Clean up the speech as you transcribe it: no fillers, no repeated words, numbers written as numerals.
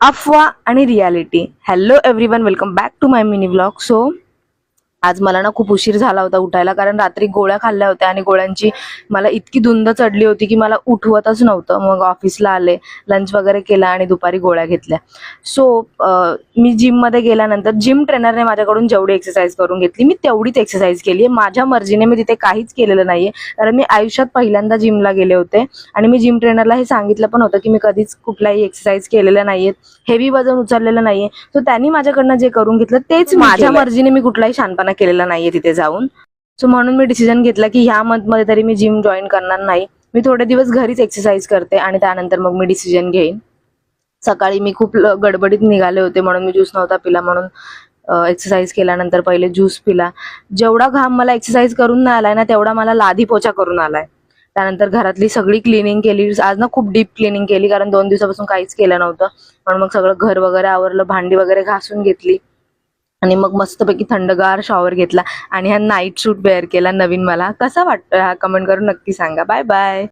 अफवा आणि reality. Hello everyone, welcome back to my mini vlog. So आज मला ना खूप उशीर झाला होता उठायला, कारण रात्री गोळ्या खाल्ल्या होत्या आणि गोळ्यांची मला इतकी धुंद चढली होती की मला उठवतच नव्हतं. मग ऑफिसला आले, लंच वगैरे केला आणि दुपारी गोळ्या घेतल्या. सो मी जिममध्ये गेल्यानंतर जिम ट्रेनरने माझ्याकडून जेवढी एक्सरसाइज करून घेतली मी तेवढीच एक्सरसाइज केली आहे. माझ्या मर्जीने मी तिथे काहीच केलेलं नाहीये, कारण मी आयुष्यात पहिल्यांदा जिमला गेले होते आणि मी जिम ट्रेनरला हे सांगितलं पण होतं की मी कधीच कुठलाही एक्सरसाइज केलेल्या नाहीये, हेवी वजन उचललेलं नाहीये. सो त्यांनी माझ्याकडनं जे करून घेतलं तेच माझ्या मर्जीने, मी कुठलाही शानपणा केलेला नाहीये तिथे जाऊन. सो म्हणून मी डिसिजन घेतला की ह्या मंथमध्ये तरी मी जिम जॉईन करणार नाही. मी थोडे दिवस घरीच एक्सरसाइज करते आणि त्यानंतर मग मी डिसिजन घेईन. सकाळी मी खूप गडबडीत निघाले होते म्हणून मी ज्यूस नव्हता पिला, म्हणून एक्सरसाइज केल्यानंतर पहिले ज्यूस पिला. जेवढा घाम मला एक्सरसाइज करून नाही आलाय ना, तेवढा मला लादी पोछा करून आलाय. त्यानंतर घरातली सगळी क्लिनिंग केली. आज ना खूप डीप क्लिनिंग केली, कारण 2 दिवसापासून काहीच केलं नव्हतं. म्हणून मग सगळं घर वगैरे आवरलं, भांडी वगैरे घासून घेतली आणि मग मस्तपैकी थंडगार शॉवर घेतला आणि हा नाईट सूट वेअर केला नवीन. मला कसा वाटतं हा कमेंट करून नक्की सांगा. Bye bye.